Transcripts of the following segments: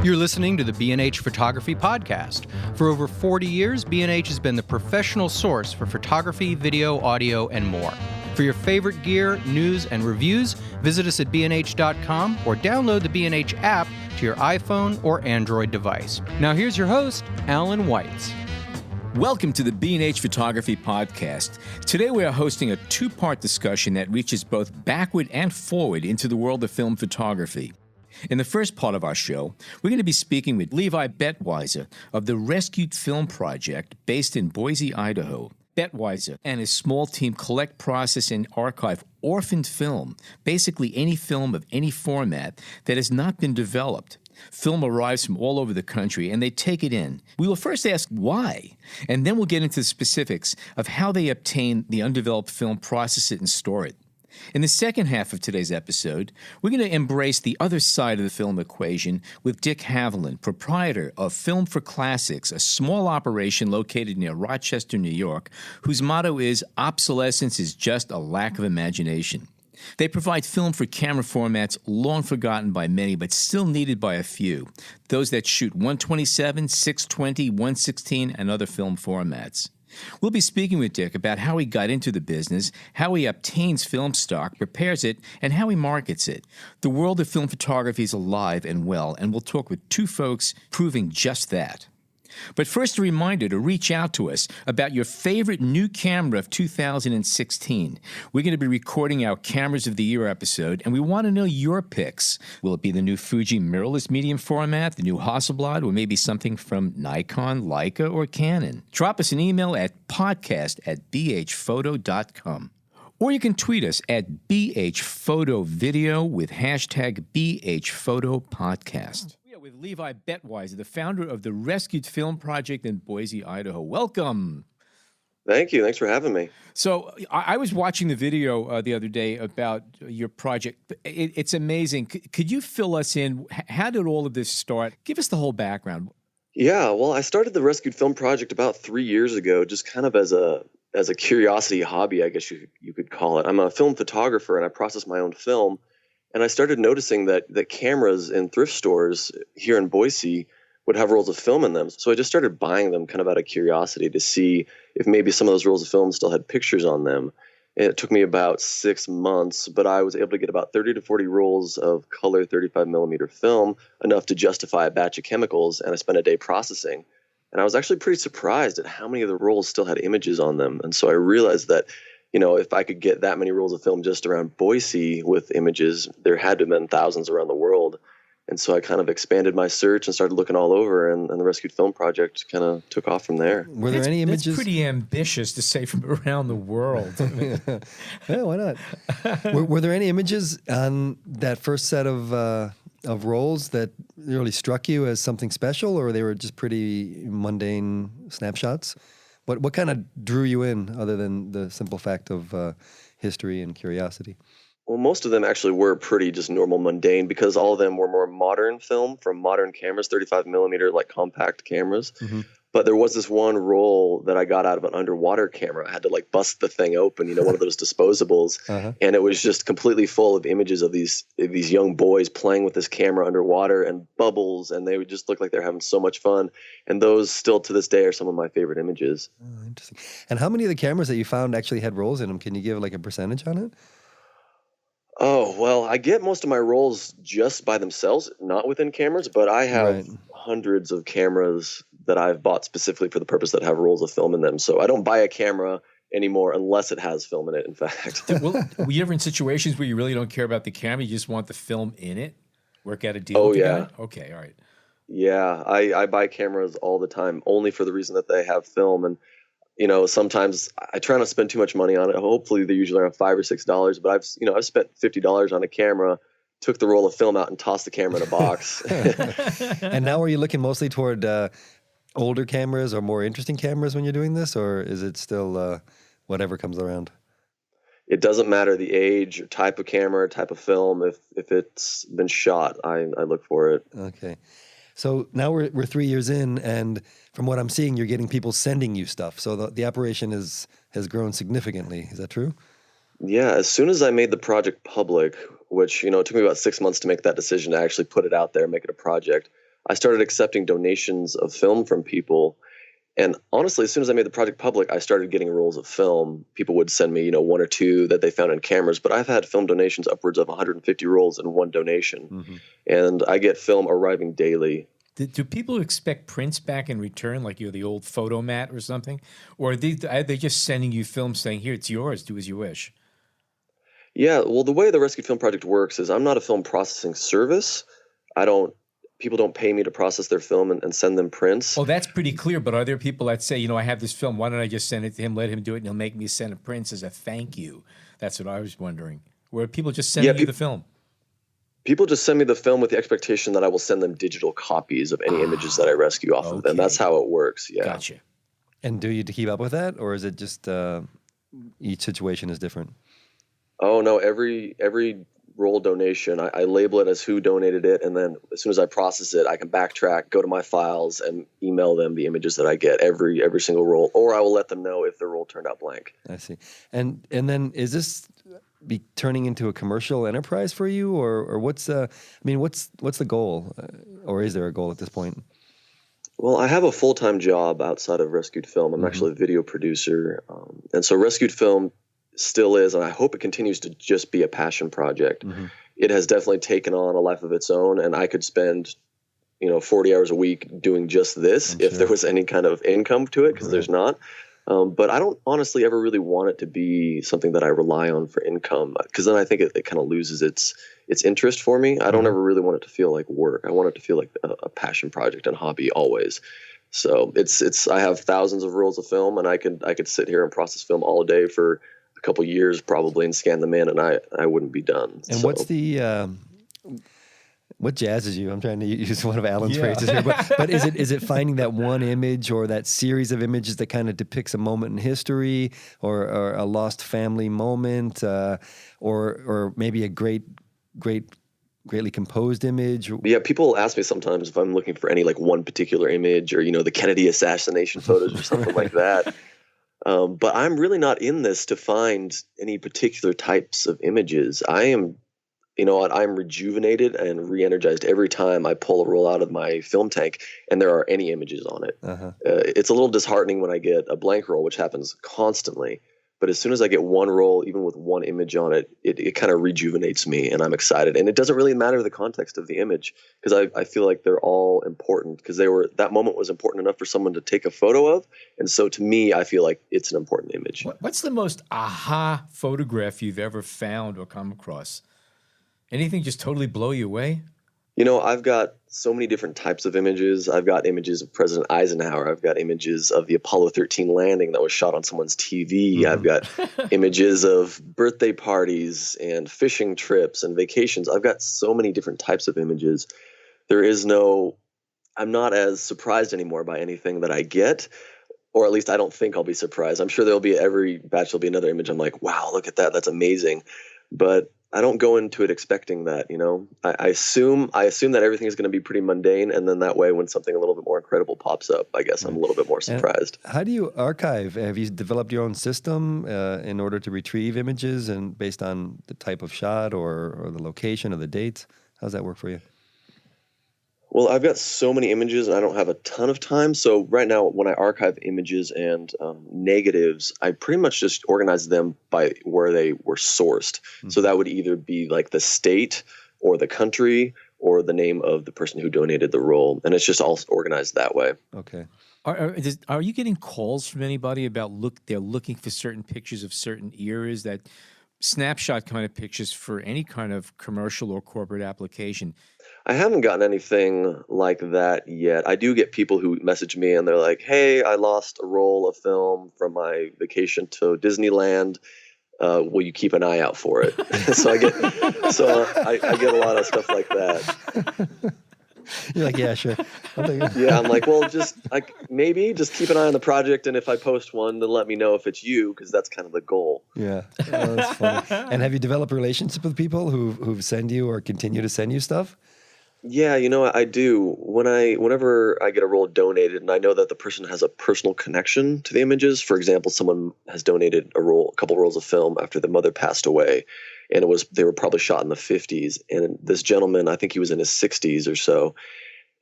You're listening to the B&H Photography Podcast. For over 40 years, B&H has been the professional source for photography, video, audio, and more. For your favorite gear, news, and reviews, visit us at bnh.com or download the B&H app to your iPhone or Android device. Now here's your host, Alan Weitz. Welcome to the B&H Photography Podcast. Today we are hosting a two-part discussion that reaches both backward and forward into the world of film photography. In the first part of our show, we're going to be speaking with Levi Bettweiser of the Rescued Film Project based in Boise, Idaho. Bettweiser and his small team collect, process, and archive orphaned film, basically any film of any format that has not been developed. Film arrives from all over the country, and they take it in. We will first ask why, and then we'll get into the specifics of how they obtain the undeveloped film, process it, and store it. In the second half of today's episode, we're going to embrace the other side of the film equation with Dick Haviland, proprietor of Film for Classics, a small operation located near Rochester, New York, whose motto is "Obsolescence is just a lack of imagination." They provide film for camera formats long forgotten by many, but still needed by a few, those that shoot 127, 620, 116, and other film formats. We'll be speaking with Dick about how he got into the business, how he obtains film stock, prepares it, and how he markets it. The world of film photography is alive and well, and we'll talk with two folks proving just that. But first, a reminder to reach out to us about your favorite new camera of 2016. We're going to be recording our Cameras of the Year episode, and we want to know your picks. Will it be the new Fuji mirrorless medium format, the new Hasselblad, or maybe something from Nikon, Leica, or Canon? Drop us an email at podcast@bhphoto.com. Or you can tweet us at bhphotovideo with hashtag bhphotopodcast. With Levi Bettweiser, the founder of the Rescued Film Project in Boise, Idaho. Welcome. Thank you. Thanks for having me. So I was watching the video the other day about your project. It's amazing. Could you fill us in? How did all of this start? Give us the whole background. Yeah, well, I started the Rescued Film Project about 3 years ago, just kind of as a curiosity hobby, I guess you could call it. I'm a film photographer, and I process my own film. And I started noticing that cameras in thrift stores here in Boise would have rolls of film in them. So I just started buying them kind of out of curiosity to see if maybe some of those rolls of film still had pictures on them. And it took me about 6 months, but I was able to get about 30 to 40 rolls of color 35 millimeter film, enough to justify a batch of chemicals, and I spent a day processing. And I was actually pretty surprised at how many of the rolls still had images on them. And so I realized that, you know, if I could get that many rolls of film just around Boise with images, there had to have been thousands around the world. And so I kind of expanded my search and started looking all over, and the Rescued Film Project kind of took off from there. Were there any images? That's pretty ambitious to say from around the world. Yeah, why not? Were there any images on that first set of rolls that really struck you as something special, or they were just pretty mundane snapshots? What kind of drew you in, other than the simple fact of history and curiosity? Well, most of them actually were pretty just normal, mundane, because all of them were more modern film from modern cameras, 35 millimeter, like compact cameras. Mm-hmm. But there was this one roll that I got out of an underwater camera. I had to like bust the thing open, you know, one of those disposables. Uh-huh. And it was just completely full of images of these young boys playing with this camera underwater and bubbles. And they would just look like they're having so much fun. And those still to this day are some of my favorite images. Oh, interesting. And how many of the cameras that you found actually had rolls in them? Can you give like a percentage on it? Oh, well, I get most of my rolls just by themselves, not within cameras, but I have hundreds of cameras that I've bought specifically for the purpose that have rolls of film in them. So I don't buy a camera anymore unless it has film in it, in fact. Well, were you ever in situations where you really don't care about the camera, you just want the film in it? Work out a deal with the guy? Okay, all right. Yeah, I buy cameras all the time, only for the reason that they have film. And you know, sometimes I try not to spend too much money on it. Hopefully they're usually around $5 or $6, but I've spent $50 on a camera, took the roll of film out and tossed the camera in a box. And now are you looking mostly toward older cameras or more interesting cameras when you're doing this, or is it still whatever comes around? It doesn't matter the age or type of camera, type of film. If it's been shot, I look for it. Okay. So now we're 3 years in, and from what I'm seeing, you're getting people sending you stuff. So the operation has grown significantly. Is that true? Yeah. As soon as I made the project public, which, it took me about 6 months to make that decision to actually put it out there, make it a project. I started accepting donations of film from people. And honestly, as soon as I made the project public, I started getting rolls of film. People would send me, one or two that they found in cameras, but I've had film donations upwards of 150 rolls in one donation. Mm-hmm. And I get film arriving daily. Do people expect prints back in return, like the old photomat or something? Or are they just sending you film saying, here, it's yours, do as you wish? Yeah, well, the way the Rescued Film Project works is I'm not a film processing service. People don't pay me to process their film and send them prints. Oh, that's pretty clear. But are there people that say, I have this film, why don't I just send it to him, let him do it, and he'll make me send a prints as a thank you? That's what I was wondering. Where people just send you the film? People just send me the film with the expectation that I will send them digital copies of any images that I rescue off of them. That's how it works. Yeah. Gotcha. And do you keep up with that, or is it just each situation is different? Oh no, every roll donation, I label it as who donated it, and then as soon as I process it, I can backtrack, go to my files, and email them the images that I get every single roll, or I will let them know if the roll turned out blank. I see. And then is this be turning into a commercial enterprise for you, or what's the goal, or is there a goal at this point? Well, I have a full-time job outside of Rescued Film. I'm actually a video producer, and so Rescued Film still is, and I hope it continues to just be a passion project. It has definitely taken on a life of its own, and I could spend 40 hours a week doing just this if there was any kind of income to it, because there's not. But I don't honestly ever really want it to be something that I rely on for income, because then I think it kind of loses its interest for me. I don't ever really want it to feel like work. I want it to feel like a passion project and hobby always. So I have thousands of rolls of film, and I could sit here and process film all day for a couple years probably and scan them in, and I wouldn't be done. And what's the what jazzes you? I'm trying to use one of Alan's phrases here, but is it finding that one image or that series of images that kind of depicts a moment in history, or a lost family moment, or maybe a greatly composed image? Yeah, people ask me sometimes if I'm looking for any one particular image, or the Kennedy assassination photos or something like that. But I'm really not in this to find any particular types of images. I'm rejuvenated and re-energized every time I pull a roll out of my film tank and there are any images on it. It's a little disheartening when I get a blank roll, which happens constantly. But as soon as I get one roll, even with one image on it, it kind of rejuvenates me, and I'm excited. And it doesn't really matter the context of the image, because I feel like they're all important, because that moment was important enough for someone to take a photo of. And so to me, I feel like it's an important image. What's the most aha photograph you've ever found or come across? Anything just totally blow you away? I've got so many different types of images. I've got images of President Eisenhower. I've got images of the Apollo 13 landing that was shot on someone's TV. I've got images of birthday parties and fishing trips and vacations. I've got so many different types of images. I'm not as surprised anymore by anything that I get, or at least I don't think I'll be surprised. I'm sure every batch there'll be another image I'm like, wow, look at that. That's amazing. But I don't go into it expecting that, I assume that everything is going to be pretty mundane, and then that way when something a little bit more incredible pops up, I guess I'm a little bit more surprised. And how do you archive? Have you developed your own system in order to retrieve images, and based on the type of shot or the location or the dates? How does that work for you? Well, I've got so many images and I don't have a ton of time. So right now, when I archive images and negatives, I pretty much just organize them by where they were sourced. So that would either be like the state or the country or the name of the person who donated the roll. And it's just all organized that way. Okay. Are you getting calls from anybody about they're looking for certain pictures of certain eras, that snapshot kind of pictures for any kind of commercial or corporate application? I haven't gotten anything like that yet. I do get people who message me and they're like, hey, I lost a roll of film from my vacation to Disneyland. Will you keep an eye out for it? So I get a lot of stuff like that. You're like, yeah, sure. Yeah, I'm like, well, just maybe just keep an eye on the project, and if I post one, then let me know if it's you, because that's kind of the goal. Yeah, that's funny. And have you developed relationships with people who send you or continue to send you stuff? Yeah, I do. Whenever I get a roll donated and I know that the person has a personal connection to the images, for example, someone has donated a couple rolls of film after the mother passed away, and they were probably shot in the 50s. And this gentleman, I think he was in his 60s or so,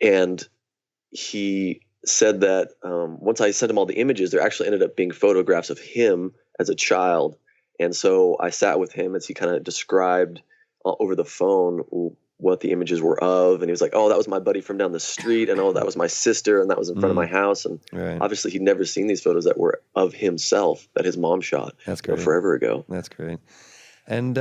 And he said that once I sent him all the images, there actually ended up being photographs of him as a child. And so I sat with him as he kind of described over the phone what the images were of. And he was like, oh, that was my buddy from down the street. And oh, that was my sister. And that was in front of my house. And obviously he'd never seen these photos that were of himself that his mom shot. That's great. Forever ago. That's great. And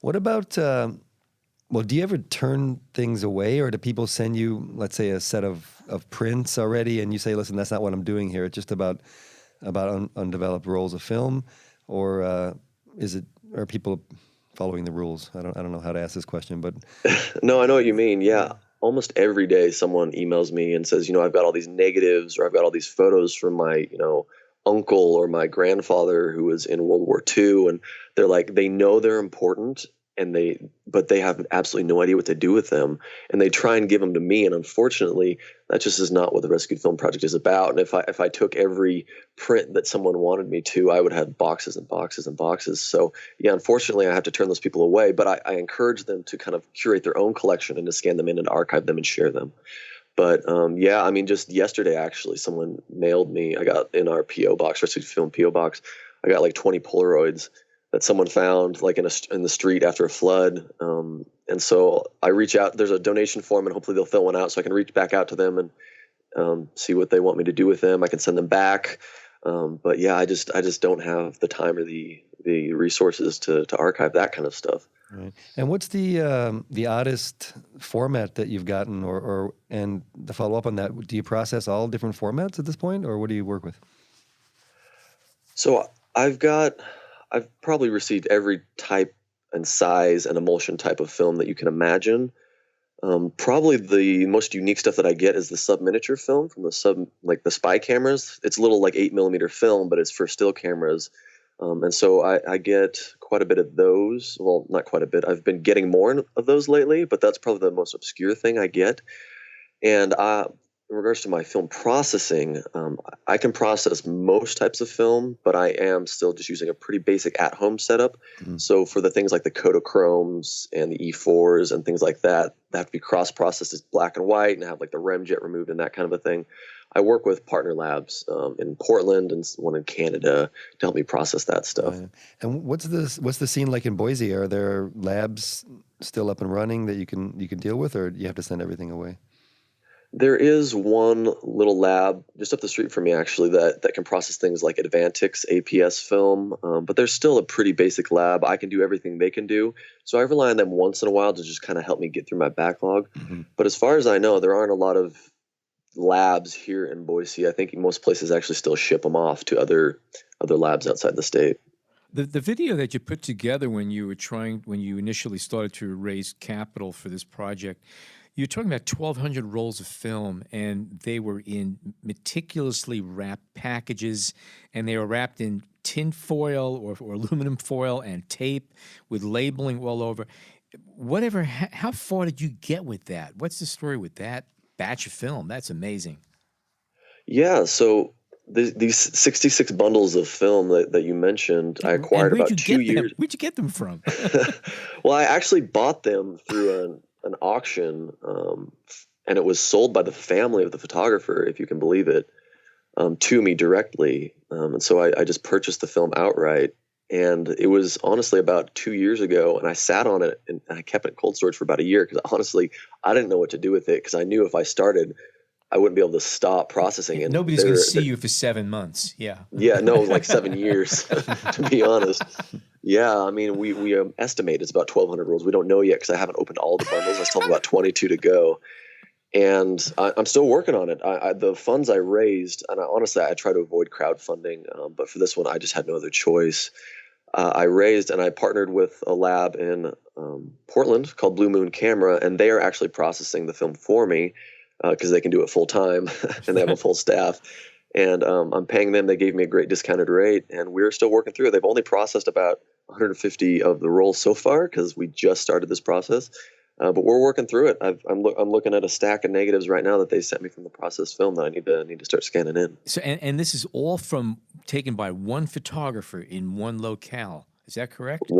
what about, well, do you ever turn things away, or do people send you, let's say, a set of prints already, and you say, listen, that's not what I'm doing here. It's just about undeveloped rolls of film, or are people following the rules? I don't know how to ask this question, but no, I know what you mean. Yeah. Almost every day someone emails me and says, I've got all these negatives, or I've got all these photos from my, uncle or my grandfather who was in World War II. And they're like, they know they're important, but they have absolutely no idea what to do with them. And they try and give them to me. And unfortunately, that just is not what the Rescued Film Project is about. And if I took every print that someone wanted me to, I would have boxes and boxes and boxes. So yeah, unfortunately, I have to turn those people away, but I encourage them to kind of curate their own collection and to scan them in and archive them and share them. But yeah, just yesterday, actually, someone mailed me, I got in our P.O. box, Rescued Film P.O. box, I got like 20 Polaroids that someone found like in the street after a flood. And so I reach out, there's a donation form, and hopefully they'll fill one out so I can reach back out to them and see what they want me to do with them. I can send them back. But yeah, I just don't have the time or the resources to archive that kind of stuff. Right. And what's the oddest format that you've gotten, and to follow up on that, do you process all different formats at this point, or what do you work with? So I've probably received every type and size and emulsion type of film that you can imagine. Probably the most unique stuff that I get is the sub-miniature film from the spy cameras. It's a little like 8mm film, but it's for still cameras. And so I get quite a bit of those. Well, not quite a bit. I've been getting more of those lately, but that's probably the most obscure thing I get. And in regards to my film processing, I can process most types of film, but I am still just using a pretty basic at-home setup. Mm-hmm. So for the things like the Kodachromes and the E4s and things like that have to be cross-processed as black and white and have like the remjet removed and that kind of a thing. I work with partner labs in Portland and one in Canada to help me process that stuff. And what's the scene like in Boise? Are there labs still up and running that you can deal with, or do you have to send everything away? There is one little lab just up the street from me, actually, that can process things like Advantix APS film, but there's still a pretty basic lab. I can do everything they can do, so I rely on them once in a while to just kind of help me get through my backlog. Mm-hmm. But as far as I know, there aren't a lot of labs here in Boise. I think most places actually still ship them off to other labs outside the state. The video that you put together when you initially started to raise capital for this project, you're talking about 1,200 rolls of film, and they were in meticulously wrapped packages, and they were wrapped in tin foil or aluminum foil and tape with labeling all over. How far did you get with that? What's the story with that batch of film? That's amazing. Yeah, so these 66 bundles of film that you mentioned, I acquired about 2 years. Where'd you get them from? Well, I actually bought them through an auction, and it was sold by the family of the photographer, if you can believe it, to me directly. And so I just purchased the film outright. And it was honestly about 2 years ago, and I sat on it and I kept it in cold storage for about a year because honestly, I didn't know what to do with it because I knew if I started, I wouldn't be able to stop processing it. Nobody's going to see you for 7 months. Yeah. Yeah, no, like 7 years, to be honest. Yeah, I mean, we estimate it's about 1,200 rolls. We don't know yet because I haven't opened all the bundles. I still have about 22 to go. And I'm still working on it. The funds I raised, and honestly, I try to avoid crowdfunding, but for this one, I just had no other choice. I raised and I partnered with a lab in Portland called Blue Moon Camera, and they are actually processing the film for me because they can do it full time and they have a full staff. And I'm paying them. They gave me a great discounted rate, and we're still working through it. They've only processed about 150 of the rolls so far because we just started this process. But we're working through it. I'm looking at a stack of negatives right now that they sent me from the processed film that I need to start scanning in. So, and this is all taken by one photographer in one locale. Is that correct?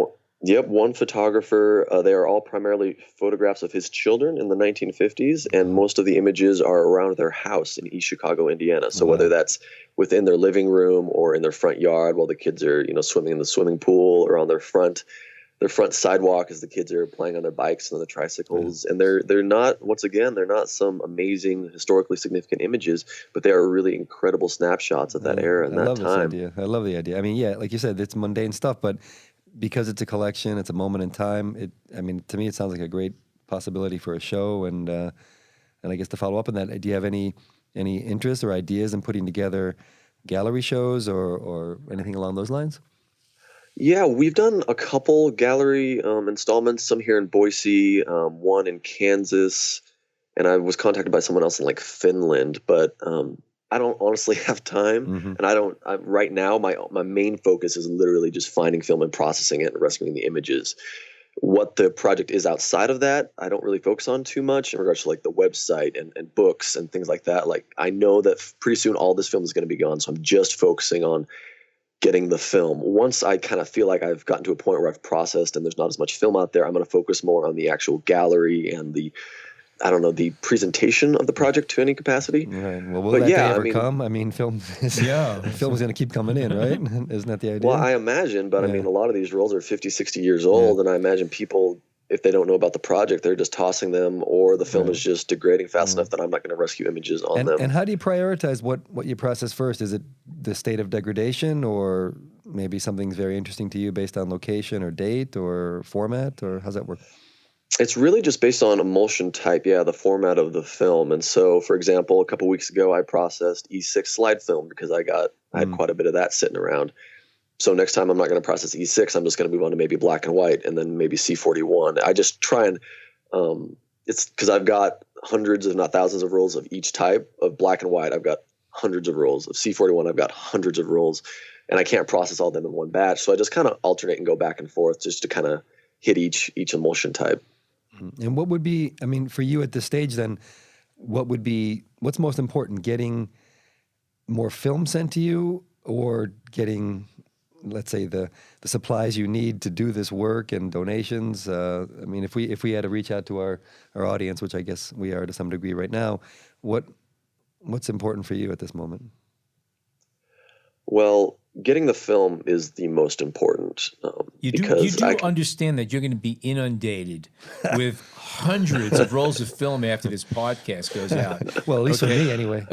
Yep, one photographer. They are all primarily photographs of his children in the 1950s, and most of the images are around their house in East Chicago, Indiana. So whether that's within their living room or in their front yard while the kids are, swimming in the swimming pool, or on their front sidewalk as the kids are playing on their bikes and on the tricycles. And they're not, once again, they're not some amazing historically significant images, but they are really incredible snapshots of that era and that time. I love this idea. I love the idea. I mean, yeah, like you said, it's mundane stuff, but because it's a collection, it's a moment in time. To me, it sounds like a great possibility for a show. And I guess to follow up on that, do you have any interest or ideas in putting together gallery shows or anything along those lines? Yeah, we've done a couple gallery installments, some here in Boise, one in Kansas, and I was contacted by someone else in like Finland, but I don't honestly have time, and right now my main focus is literally just finding film and processing it and rescuing the images. What the project is outside of that, I don't really focus on too much in regards to like the website and books and things like that. Like I know that pretty soon all this film is going to be gone, so I'm just focusing on getting the film. Once I kind of feel like I've gotten to a point where I've processed and there's not as much film out there, I'm going to focus more on the actual gallery and the presentation of the project to any capacity. Right. Well, will that day ever come? I mean, film is going to keep coming in, right? Isn't that the idea? Well, I imagine, but I mean, a lot of these rolls are 50, 60 years old, and I imagine people, if they don't know about the project, they're just tossing them, or the film is just degrading fast enough that I'm not going to rescue images on them. And how do you prioritize what you process first? Is it the state of degradation, or maybe something's very interesting to you based on location or date or format, or how's that work? It's really just based on emulsion type, the format of the film. And so, for example, a couple weeks ago, I processed E6 slide film because I had quite a bit of that sitting around. So next time I'm not going to process E6, I'm just going to move on to maybe black and white and then maybe C41. I just try and it's because I've got hundreds, if not thousands of rolls of each type. Of black and white, I've got hundreds of rolls. Of C41, I've got hundreds of rolls, and I can't process all of them in one batch. So I just kind of alternate and go back and forth just to kind of hit each emulsion type. And what would be, I mean, for you at this stage then, what's most important, getting more film sent to you or getting, let's say, the supplies you need to do this work and donations? I mean, if we had to reach out to our audience, which I guess we are to some degree right now, what's important for you at this moment? Well, getting the film is the most important. You do understand that you're going to be inundated with hundreds of rolls of film after this podcast goes out. Well, at least for me, anyway.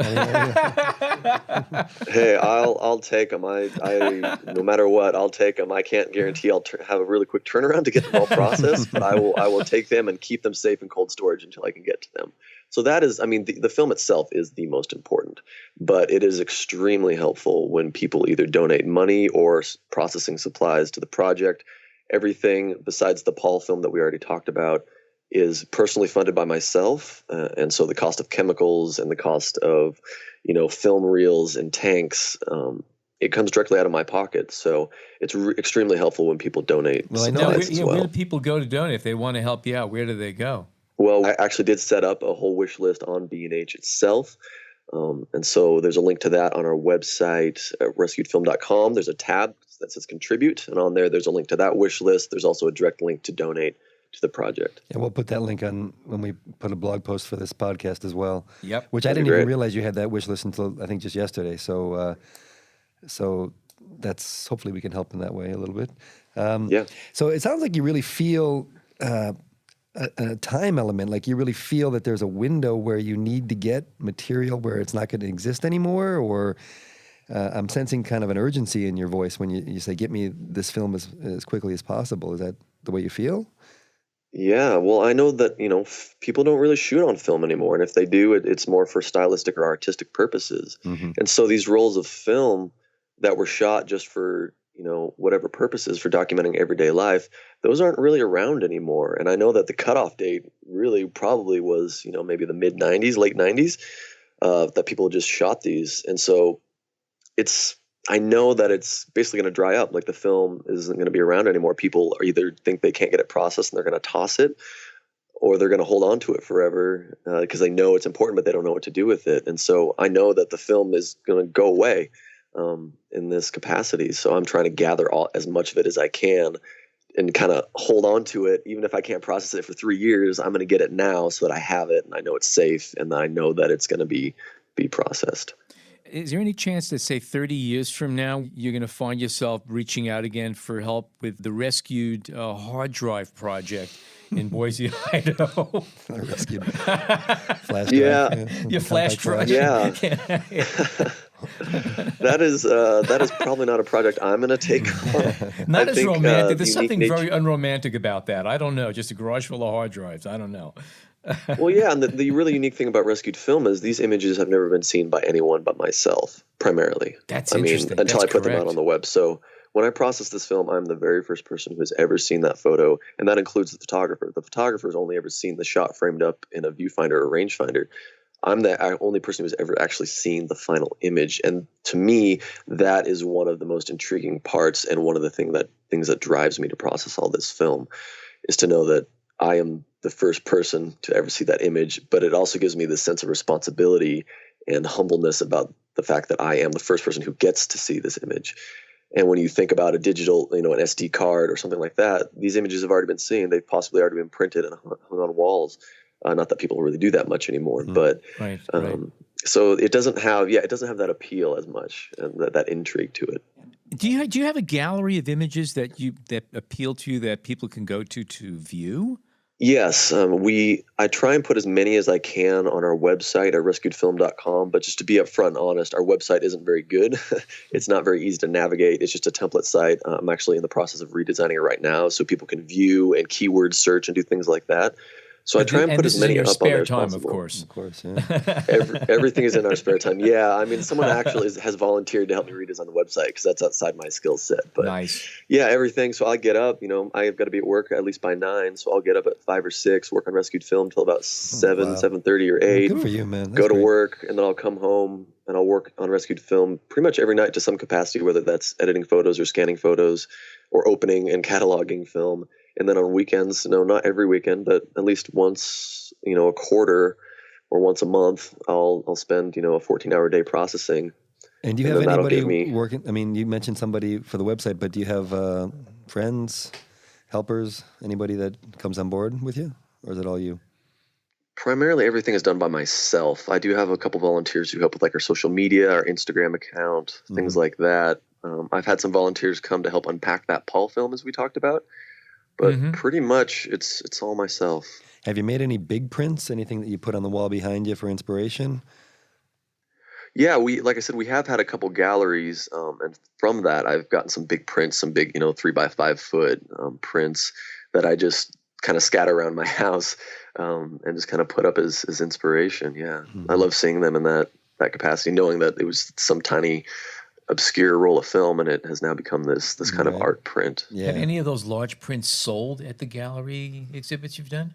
Hey, I'll take them. I no matter what, I'll take them. I can't guarantee I'll have a really quick turnaround to get them all processed, but I will take them and keep them safe in cold storage until I can get to them. So that is, I mean, the film itself is the most important, but it is extremely helpful when people either donate money or processing supplies to the project. Everything besides the Paul film that we already talked about is personally funded by myself. And so the cost of chemicals and the cost of, film reels and tanks, it comes directly out of my pocket. So it's extremely helpful when people donate supplies as well. Where do people go to donate if they want to help you out? Where do they go? Well, I actually did set up a whole wish list on B&H itself. And so there's a link to that on our website at rescuedfilm.com. There's a tab that says contribute, and on there's a link to that wish list. There's also a direct link to donate to the project. And we'll put that link on when we put a blog post for this podcast as well. Yep. Which I didn't even realize you had that wish list until I think just yesterday. So that's, hopefully we can help in that way a little bit. So it sounds like you really feel a time element, like you really feel that there's a window where you need to get material where it's not going to exist anymore, or I'm sensing kind of an urgency in your voice when you say, get me this film as quickly as possible. Is that the way you feel? Yeah, well, I know that, people don't really shoot on film anymore. And if they do, it's more for stylistic or artistic purposes. Mm-hmm. And so these rolls of film that were shot just for, whatever purposes for documenting everyday life, those aren't really around anymore. And I know that the cutoff date really probably was, maybe the mid 90s, late 90s, that people just shot these. And so I know that it's basically going to dry up. Like the film isn't going to be around anymore. People are either think they can't get it processed and they're going to toss it, or they're going to hold on to it forever because they know it's important, but they don't know what to do with it. And so I know that the film is going to go away in this capacity. So I'm trying to gather as much of it as I can and kind of hold on to it. Even if I can't process it for 3 years, I'm going to get it now so that I have it and I know it's safe and I know that it's going to be processed. Is there any chance that, say, 30 years from now, you're going to find yourself reaching out again for help with the rescued hard drive project in Boise, Idaho? Rescued flash drive. Yeah. Your flash drive. Yeah. That is probably not a project I'm going to take on. Not as romantic. There's the something unique very unromantic about that. I don't know. Just a garage full of hard drives. I don't know. Well, yeah, and the really unique thing about rescued film is these images have never been seen by anyone but myself, primarily. That's interesting. Until That's I put them out correct. on the web. So when I process this film, I'm the very first person who has ever seen that photo, and that includes the photographer. The photographer's only ever seen the shot framed up in a viewfinder or rangefinder. I'm the only person who's ever actually seen the final image, and to me, that is one of the most intriguing parts, and one of the things that drives me to process all this film, is to know that I am the first person to ever see that image, but it also gives me this sense of responsibility and humbleness about the fact that I am the first person who gets to see this image. And when you think about a digital, an SD card or something like that, these images have already been seen. They've possibly already been printed and hung on walls. Not that people really do that much anymore, but Right. so it doesn't have that appeal as much and that intrigue to it. Do you have a gallery of images that appeal to you that people can go to view? Yes, I try and put as many as I can on our website, our rescuedfilm.com, but just to be upfront and honest, our website isn't very good. It's not very easy to navigate. It's just a template site. I'm actually in the process of redesigning it right now so people can view and keyword search and do things like that. So I try and put as many up on there as possible. Of course. Of course, yeah. Everything is in our spare time. Yeah, I mean, someone actually has volunteered to help me redesign the website because that's outside my skill set. But Nice. yeah, everything. So I get up, I've got to be at work at least by 9. So I'll get up at 5 or 6, work on rescued film till about 7, Wow. 7:30 or 8. Good for you, man. That's Go to great. work, and then I'll come home and I'll work on rescued film pretty much every night to some capacity, whether that's editing photos or scanning photos or opening and cataloging film. And then on weekends, not every weekend, but at least once, a quarter or once a month, I'll spend, a 14-hour day processing. And do you And have then that'll anybody give me- working? I mean, you mentioned somebody for the website, but do you have friends, helpers, anybody that comes on board with you? Or is it all you? Primarily, everything is done by myself. I do have a couple volunteers who help with our social media, our Instagram account, things like that. I've had some volunteers come to help unpack that Paul film, as we talked about. But pretty much it's all myself. Have you made any big prints? Anything that you put on the wall behind you for inspiration? Yeah, like I said, we have had a couple galleries, and from that I've gotten some big prints, some big 3x5 foot prints that I just kind of scatter around my house and just kind of put up as inspiration. Yeah, I love seeing them in that capacity, knowing that it was some tiny obscure roll of film and it has now become this kind of art print. Yeah. Have any of those large prints sold at the gallery exhibits you've done?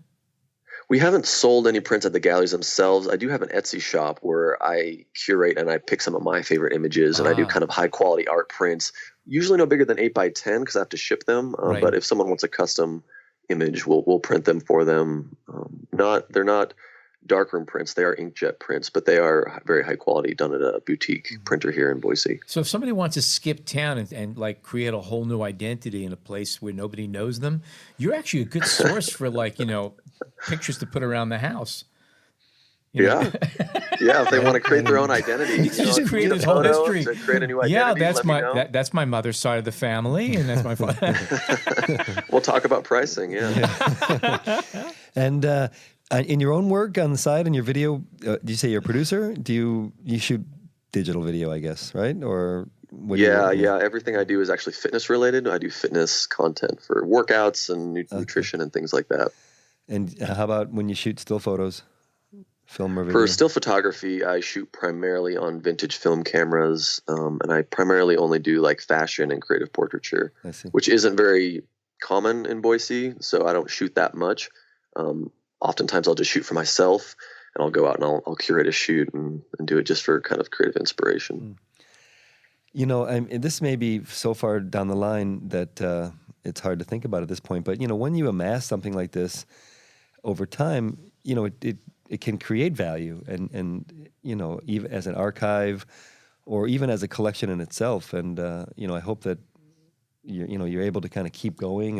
We haven't sold any prints at the galleries themselves. I do have an Etsy shop where I curate and I pick some of my favorite images and I do kind of high quality art prints, usually no bigger than 8x10 because I have to ship them. Right. But if someone wants a custom image, we'll print them for them. They're not darkroom prints, they are inkjet prints, but they are very high quality, done at a boutique printer here in Boise. So if somebody wants to skip town and like create a whole new identity in a place where nobody knows them, you're actually a good source for pictures to put around the house. Yeah. Yeah, if they want to create their own identity. You just create this whole history. To create a new identity, Yeah, that's my mother's side of the family, and that's my father. We'll talk about pricing, yeah. And in your own work on the side, in your video, do you say you're a producer? Do you shoot digital video, I guess, right? Or what do you- Yeah. Everything I do is actually fitness related. I do fitness content for workouts and nutrition and things like that. And how about when you shoot still photos, film or video? For still photography, I shoot primarily on vintage film cameras, and I primarily only do fashion and creative portraiture, I see. which isn't very common in Boise, so I don't shoot that much. Oftentimes I'll just shoot for myself, and I'll go out and I'll curate a shoot and do it just for kind of creative inspiration. This may be so far down the line that it's hard to think about at this point, but when you amass something like this over time, it can create value and even as an archive or even as a collection in itself. And I hope that you're able to kind of keep going,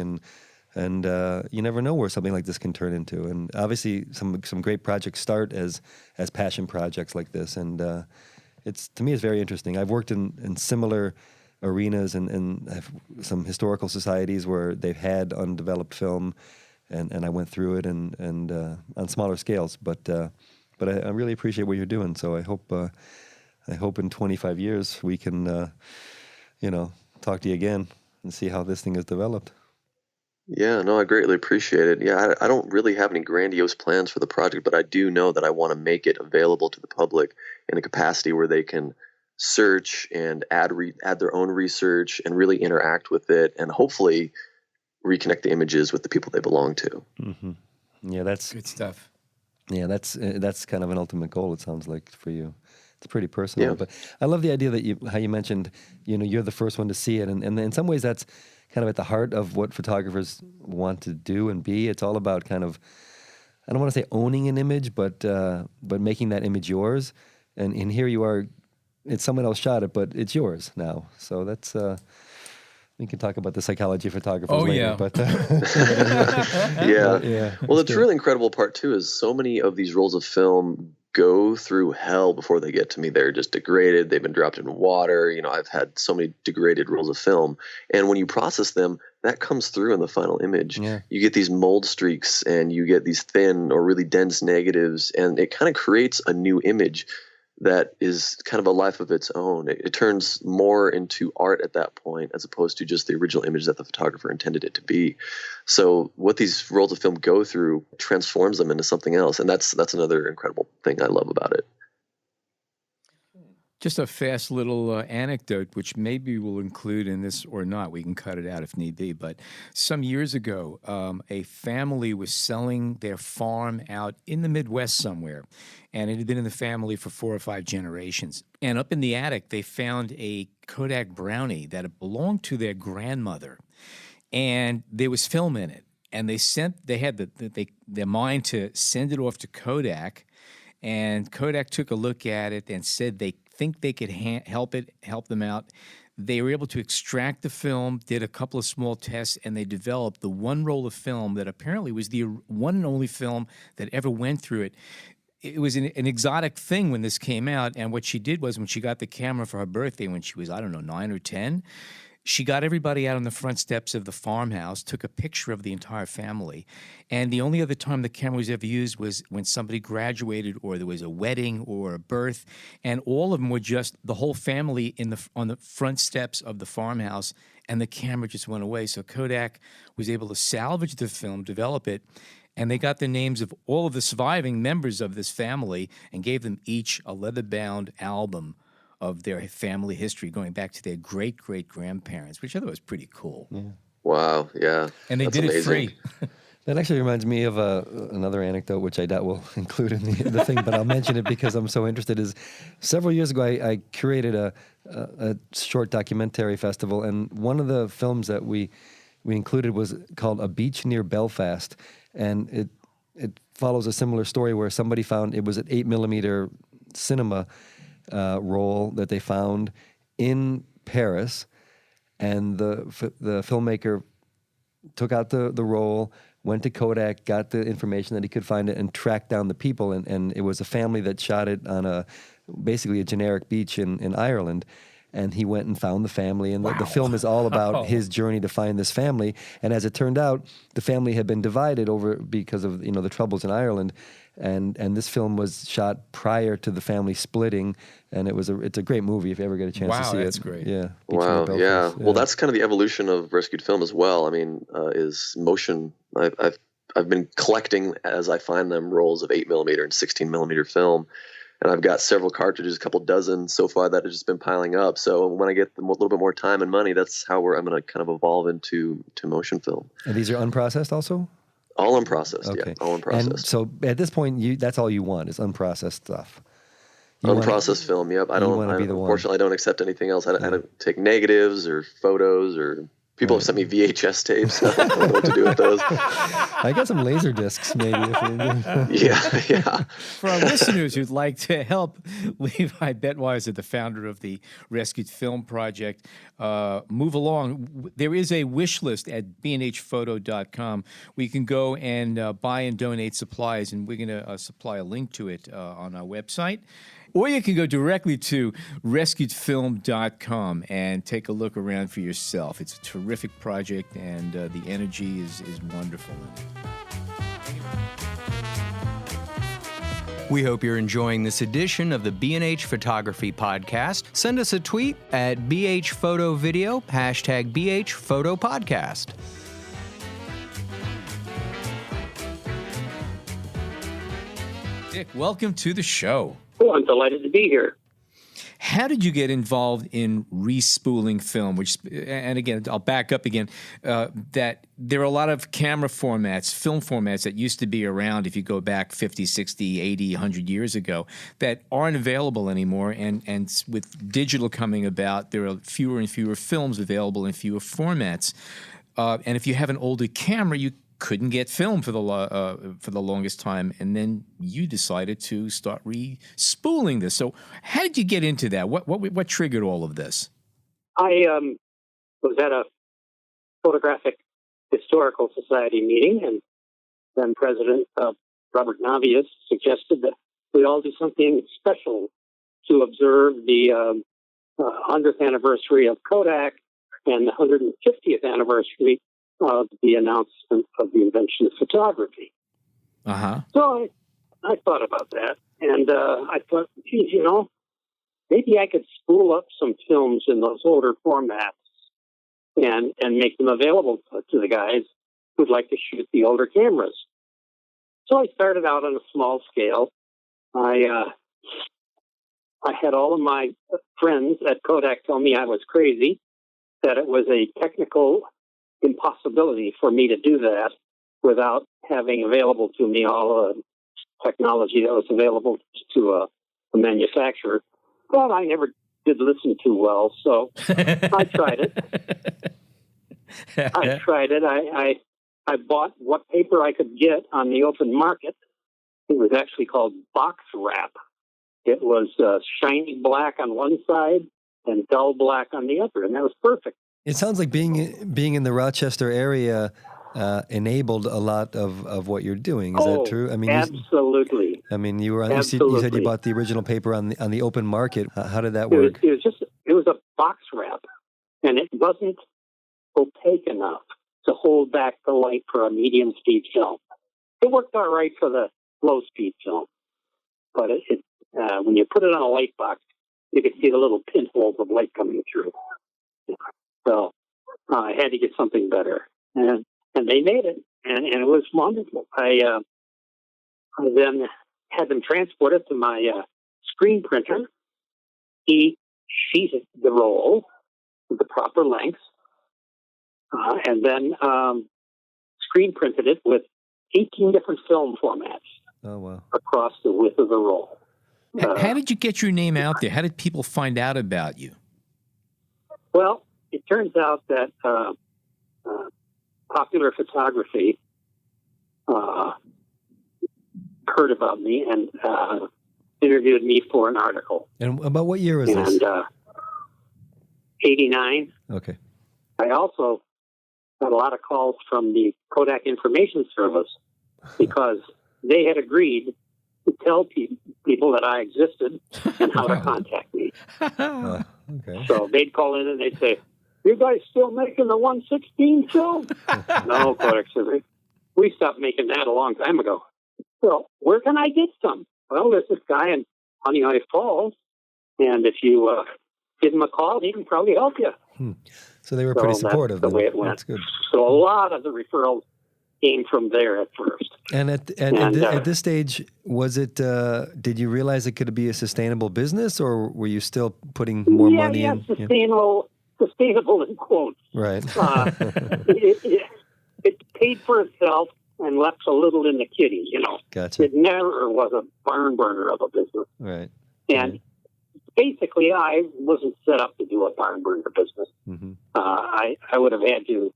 and you never know where something like this can turn into. And obviously, some great projects start as passion projects like this, and to me it's very interesting. I've worked in similar arenas and have some historical societies where they've had undeveloped film, and I went through it and on smaller scales, but I really appreciate what you're doing. So I hope in 25 years we can talk to you again and see how this thing is developed. Yeah, no, I greatly appreciate it. Yeah, I don't really have any grandiose plans for the project, but I do know that I want to make it available to the public in a capacity where they can search and add their own research and really interact with it, and hopefully reconnect the images with the people they belong to. Mm-hmm. Yeah, that's Good stuff. Yeah, that's kind of an ultimate goal, it sounds like, for you. It's pretty personal. Yeah. But I love the idea that how you mentioned, you're the first one to see it. And in some ways, that's kind of at the heart of what photographers want to do and be. It's all about kind of, I don't want to say owning an image, but making that image yours. And here you are, it's someone else shot it, but it's yours now. So that's... we can talk about the psychology of photographers later. Yeah. But Yeah. Well, the really incredible part too is so many of these rolls of film go through hell before they get to me. They're just degraded. They've been dropped in water. I've had so many degraded rolls of film, and when you process them, that comes through in the final image. Yeah. You get these mold streaks, and you get these thin or really dense negatives, and it kind of creates a new image that is kind of a life of its own. It turns more into art at that point, as opposed to just the original image that the photographer intended it to be. So what these rolls of film go through transforms them into something else, and that's another incredible thing I love about it. Just a fast little anecdote, which maybe we'll include in this or not. We can cut it out if need be. But some years ago, a family was selling their farm out in the Midwest somewhere, and it had been in the family for 4 or 5 generations. And up in the attic, they found a Kodak Brownie that had belonged to their grandmother, and there was film in it. And they had their mind to send it off to Kodak, and Kodak took a look at it and said they think they could help them out. They were able to extract the film, did a couple of small tests, and they developed the one roll of film that apparently was the one and only film that ever went through it. It was an exotic thing when this came out, and what she did was when she got the camera for her birthday when she was, 9 or 10, she got everybody out on the front steps of the farmhouse, took a picture of the entire family, and the only other time the camera was ever used was when somebody graduated or there was a wedding or a birth, and all of them were just the whole family on the front steps of the farmhouse, and the camera just went away. So Kodak was able to salvage the film, develop it, and they got the names of all of the surviving members of this family and gave them each a leather-bound album of their family history going back to their great-great-grandparents, which I thought was pretty cool. yeah. Wow, yeah. And they That's did amazing. it free. That actually reminds me of another anecdote, which I doubt we'll include in the thing, but I'll mention it because I'm so interested. Is several years ago, I curated a short documentary festival, and one of the films that we included was called A Beach Near Belfast, and it follows a similar story where somebody found, it was an 8mm cinema roll that they found in Paris, and the filmmaker took out the roll, went to Kodak, got the information that he could find it, and tracked down the people. And it was a family that shot it on basically a generic beach in Ireland. And he went and found the family, and the film is all about his journey to find this family. And as it turned out, the family had been divided over because of the troubles in Ireland, and this film was shot prior to the family splitting, and it's a great movie if you ever get a chance to see it. Wow, that's great. Yeah. Wow, Beach Near yeah. Belfast. Well, that's kind of the evolution of rescued film as well. I mean, is motion. I've been collecting as I find them rolls of 8mm and 16mm film. And I've got several cartridges, a couple dozen so far that have just been piling up. So when I get a little bit more time and money, that's how I'm going to kind of evolve into motion film. And these are unprocessed also? All unprocessed, Okay. yeah, all unprocessed. And so at this point, that's all you want is unprocessessed stuff. Unprocessed film, yep. wanna be the one. Unfortunately, I don't accept anything else. I don't take negatives or photos or People have sent me VHS tapes. I don't know what to do with those. I got some laser discs, maybe. Yeah. For our listeners who'd like to help Levi Betweiser, the founder of the Rescued Film Project, move along, there is a wish list at bnhphoto.com where you can go and buy and donate supplies, and we're going to supply a link to it on our website. Or you can go directly to rescuedfilm.com and take a look around for yourself. It's a terrific project, and the energy is wonderful. We hope you're enjoying this edition of the B&H Photography Podcast. Send us a tweet at BHPhotoVideo, hashtag BHPhotoPodcast. Dick, welcome to the show. Oh, I'm delighted to be here. How did you get involved in re-spooling film? And again, I'll back up again, that there are a lot of camera formats, film formats that used to be around if you go back 50, 60, 80, 100 years ago that aren't available anymore. And with digital coming about, there are fewer and fewer films available in fewer formats. And if you have an older camera, you couldn't get film for the longest time, and then you decided to start re-spooling this. So, how did you get into that? What triggered all of this? I was at a Photographic Historical Society meeting, and then President Robert Navius suggested that we all do something special to observe the 100th anniversary of Kodak and the 150th anniversary of the announcement of the invention of photography. So I thought about that, and I thought, geez, maybe I could spool up some films in those older formats and make them available to the guys who'd like to shoot the older cameras. So I started out on a small scale. I had all of my friends at Kodak tell me I was crazy, that it was a technical impossibility for me to do that without having available to me all the technology that was available to a manufacturer. But I never did listen too well, so I tried it. I bought what paper I could get on the open market. It was actually called box wrap. It was shiny black on one side and dull black on the other, and that was perfect. It sounds like being in the Rochester area enabled a lot of what you're doing. Is that true? I mean, absolutely. You were. You said you bought the original paper on the open market. How did that work? It was a box wrap, and it wasn't opaque enough to hold back the light for a medium speed film. It worked all right for the low speed film, but when you put it on a light box, you could see the little pinholes of light coming through. So I had to get something better, and they made it, and it was wonderful. I then had them transported to my screen printer. He sheeted the roll with the proper lengths, and then screen printed it with 18 different film formats. Oh, wow. Across the width of the roll. How did you get your name out there? How did people find out about you? Well, it turns out that Popular Photography heard about me and interviewed me for an article. And about what year was this? 89. Okay. I also got a lot of calls from the Kodak Information Service because they had agreed to tell people that I existed and how to contact me. Okay. So they'd call in and they'd say, "You guys still making the 116 film?" No, Kodak said, "We stopped making that a long time ago." Well, where can I get some? Well, there's this guy in Honey High Falls, and if you give him a call, he can probably help you. So they were pretty supportive. That's the way it went. That's good. So a lot of the referrals came from there at first. And at this stage, was it? Did you realize it could be a sustainable business, or were you still putting more money in? Sustainable in quotes. Right. It paid for itself and left a little in the kitty. Gotcha. It never was a barn burner of a business. Right. And basically, I wasn't set up to do a barn burner business. Mm-hmm. I would have had to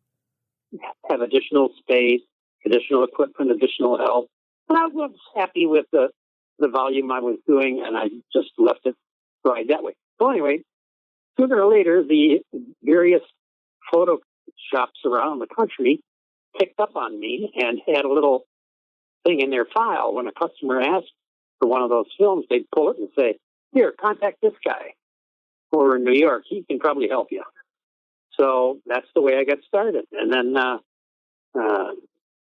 have additional space, additional equipment, additional help. And I was happy with the volume I was doing, and I just left it ride that way. So anyway, sooner or later, the various photo shops around the country picked up on me and had a little thing in their file. When a customer asked for one of those films, they'd pull it and say, "Here, contact this guy over in New York. He can probably help you." So that's the way I got started. And then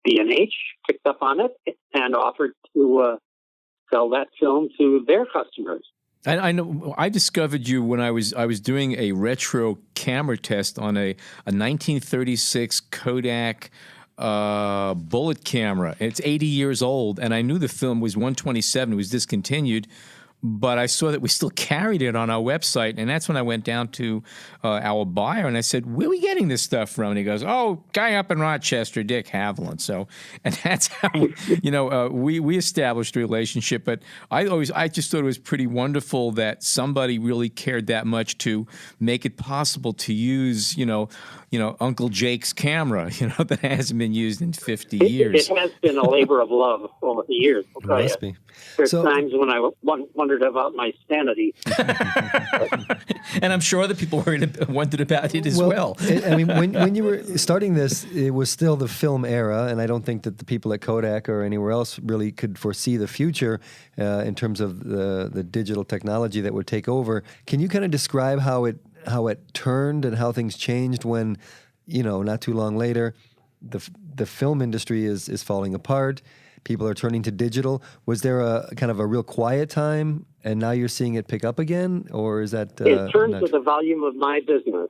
B&H picked up on it and offered to sell that film to their customers. And I know I discovered you when I was doing a retro camera test on a 1936 Kodak bullet camera. It's 80 years old, and I knew the film was 127. It was discontinued, but I saw that we still carried it on our website, and that's when I went down to our buyer, and I said, "Where are we getting this stuff from?" And he goes, "Oh, guy up in Rochester, Dick Haviland." So, and that's how we established a relationship. But I just thought it was pretty wonderful that somebody really cared that much to make it possible to use Uncle Jake's camera, that hasn't been used in 50 years. It has been a labor of love over the years. It must be. There's times when I wondered about my sanity. And I'm sure other people wondered about it as well. I mean, when you were starting this, it was still the film era, and I don't think that the people at Kodak or anywhere else really could foresee the future in terms of the digital technology that would take over. Can you kind of describe how it turned and how things changed when, not too long later, the film industry is falling apart? People are turning to digital. Was there a kind of a real quiet time, and now you're seeing it pick up again, or is that? In terms of the volume of my business,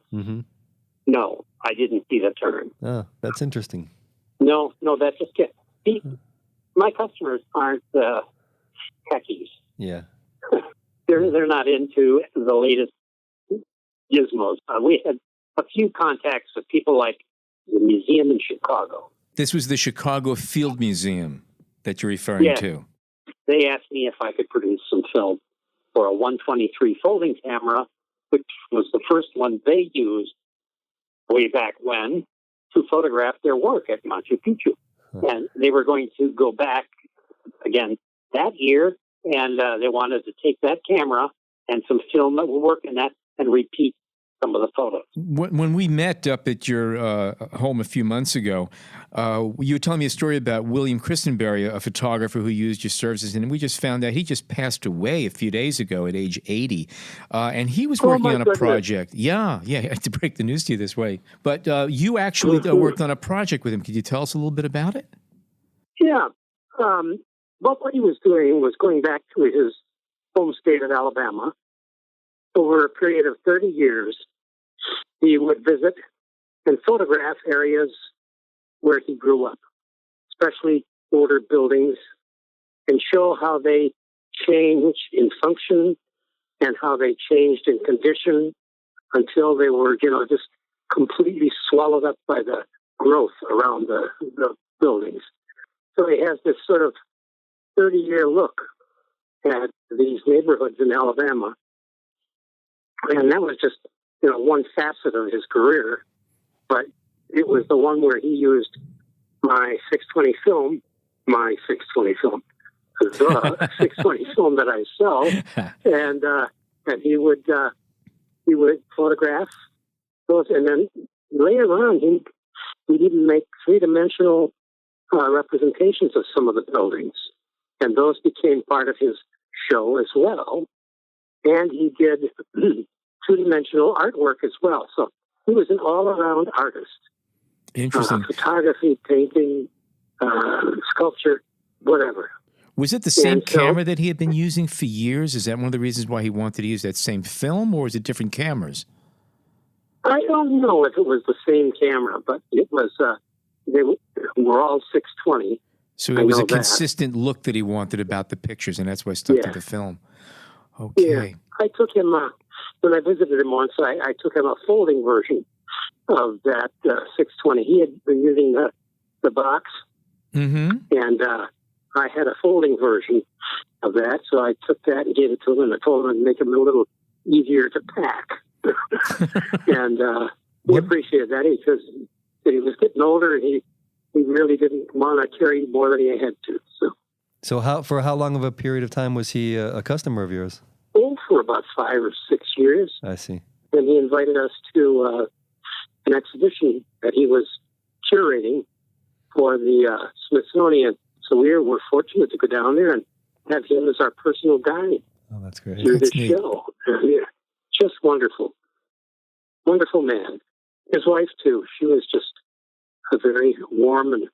no, I didn't see the turn. Oh, that's interesting. No, that's just my customers aren't techies. Yeah, they're not into the latest gizmos. We had a few contacts with people like the museum in Chicago. This was the Chicago Field Museum that you're referring to. They asked me if I could produce some film for a 123 folding camera, which was the first one they used way back when to photograph their work at Machu Picchu. And they were going to go back again that year, and they wanted to take that camera and some film that would work in that and repeat some of the photos. When we met up at your home a few months ago, you were telling me a story about William Christenberry, a photographer who used your services, and we just found out he just passed away a few days ago at age 80. And he was working on a project. Yeah, I had to break the news to you this way. But you actually worked on a project with him. Could you tell us a little bit about it? Yeah. What he was doing was going back to his home state of Alabama. Over a period of 30 years, he would visit and photograph areas where he grew up, especially older buildings, and show how they changed in function and how they changed in condition until they were, just completely swallowed up by the growth around the buildings. So he has this sort of 30-year look at these neighborhoods in Alabama. And that was just, one facet of his career. But it was the one where he used my 620 film, the 620 film that I sell, and he would photograph those, and then later on he even make three-dimensional representations of some of the buildings, and those became part of his show as well. And he did two-dimensional artwork as well. So he was an all-around artist. Interesting. Photography, painting, sculpture, whatever. Was it the same camera that he had been using for years? Is that one of the reasons why he wanted to use that same film, or is it different cameras? I don't know if it was the same camera, but it was. They were all 620. So it was a consistent look that he wanted about the pictures, and that's why I stuck to the film. Okay. Yeah. I took him, when I visited him once, I took him a folding version of that 620. He had been using the box, and I had a folding version of that, so I took that and gave it to him, and I told him to make him a little easier to pack. And he appreciated that. He says that he was getting older and he really didn't want to carry more than he had to. So for how long of a period of time was he a customer of yours? For about 5 or 6 years. I see. And he invited us to an exhibition that he was curating for the Smithsonian. So we were fortunate to go down there and have him as our personal guide. Oh, that's great. Through That's the neat. show. Yeah. Just wonderful. Wonderful man. His wife, too. She was just a very warm and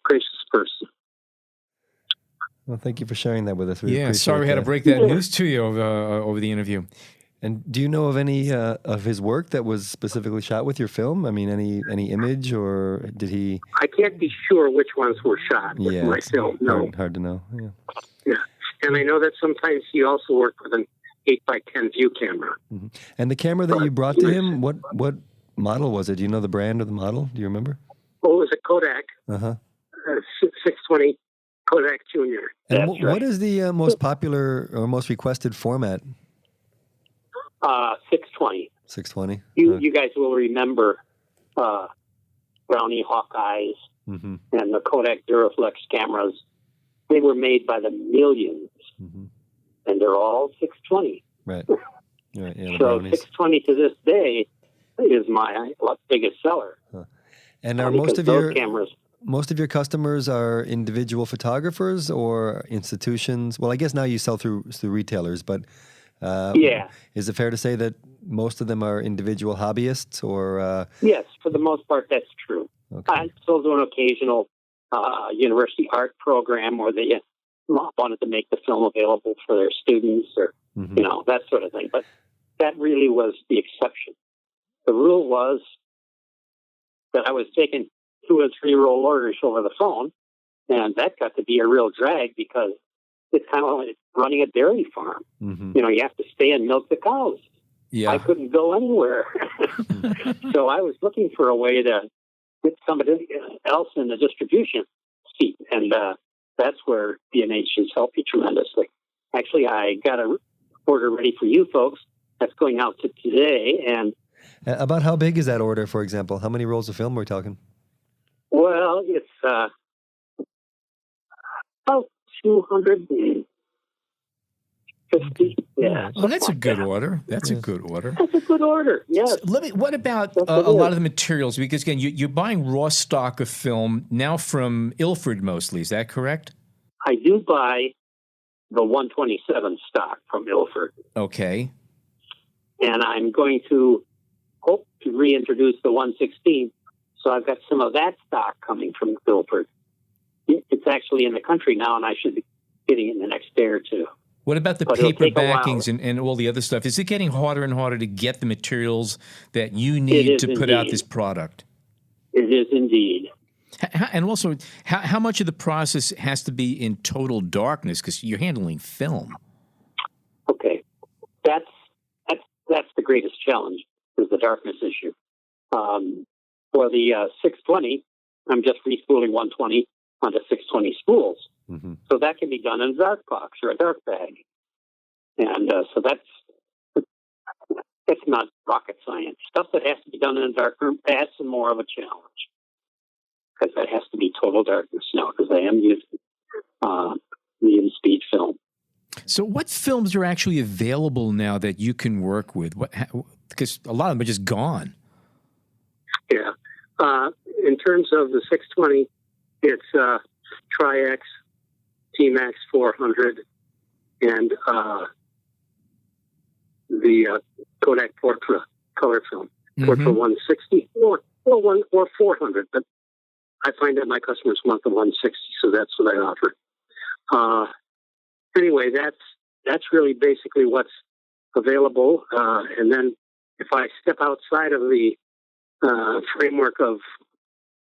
gracious person. Well, thank you for sharing that with us. We Yeah, appreciate sorry we had to that. break that news to you over the interview. And do you know of any of his work that was specifically shot with your film? I mean, any image, or did he? I can't be sure which ones were shot with my it's film. No. hard to know. Yeah. Yeah. And I know that sometimes he also worked with an 8x10 view camera. Mm-hmm. And the camera that you brought to him, what model was it? Do you know the brand or the model? Do you remember? Oh, it was a Kodak 620 Kodak Junior. And That's right. what is the most popular or most requested format? 620. 620. You guys will remember Brownie Hawkeyes Mm-hmm. and the Kodak Duraflex cameras. They were made by the millions, Mm-hmm. and they're all 620. Right. Right. Yeah. The So brownies. 620 to this day is my biggest seller. And are Because those cameras? most of your customers are individual photographers or institutions? Well, I guess now you sell through retailers, but Yeah. is it fair to say that most of them are individual hobbyists or? Yes, for the most part, that's true. Okay. I still do an occasional university art program where they wanted to make the film available for their students or, Mhm. that sort of thing. But that really was the exception. The rule was that I was taking 2 or 3 roll orders over the phone, and that got to be a real drag because it's kind of like running a dairy farm. Mhm. You have to stay and milk the cows. Yeah. I couldn't go anywhere. So I was looking for a way to get somebody else in the distribution seat. And that's where B&H has helped me tremendously. Actually, I got an order ready for you folks that's going out to today. And About how big is that order, for example? How many rolls of film are we talking? well, it's about 250. Yeah. Well, that's a good order. That's a good order. That's a good order. Yes. What about That's a what it lot is. of the materials? Because again, you're buying raw stock of film now from Ilford mostly. Is that correct? I do buy the 127 stock from Ilford. Okay. And I'm going to hope to reintroduce the 116. So I've got some of that stock coming from Ilford. It's actually in the country now, and I should be getting it in the next day or two. What about the But it'll paper take a while. backings and all the other stuff? Is it getting harder and harder to get the materials that you It need is to put out indeed. this product? It is indeed. And also, how much of the process has to be in total darkness? Because you're handling film. Okay, that's the greatest challenge is the darkness issue. For the 620, I'm just respooling 120 onto 620 spools. Mm-hmm. So that can be done in a dark box or a dark bag. And so that's not rocket science. Stuff that has to be done in a dark room, that's more of a challenge. Because that has to be total darkness now, because I am using medium speed film. So what films are actually available now that you can work with? Because a lot of them are just gone. Yeah. In terms of the 620, it's Tri-X, T-Max 400, and the Kodak Portra color film, Portra 160 or 400. But I find that my customers want the 160, so that's what I offer. Anyway, that's really basically what's available. And then if I step outside of the framework of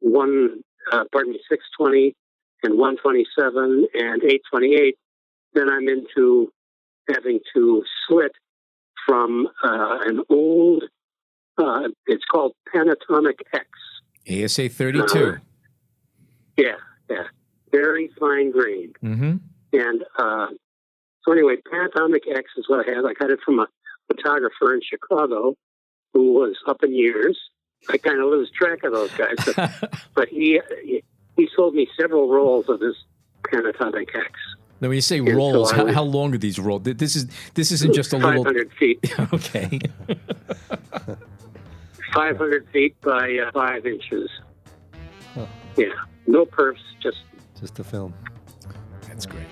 620 and 127 and 828, then I'm into having to slit from an old, it's called Panatomic X. ASA 32. Yeah, very fine grain. Mm-hmm. And so anyway, Panatomic X is what I have. I got it from a photographer in Chicago who was up in years. I kind of lose track of those guys, but he sold me several rolls of his Panasonic X. Now, when you say And rolls, so how long are these rolls? This isn't just a little. 500 feet. Okay. 500 feet by 5 inches. Huh. Yeah, no perfs, just a film. That's great.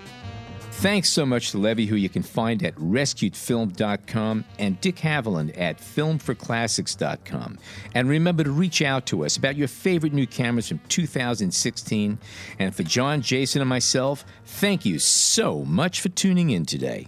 Thanks so much to Levy, who you can find at rescuedfilm.com, and Dick Haviland at filmforclassics.com. And remember to reach out to us about your favorite new cameras from 2016. And for John, Jason, and myself, thank you so much for tuning in today.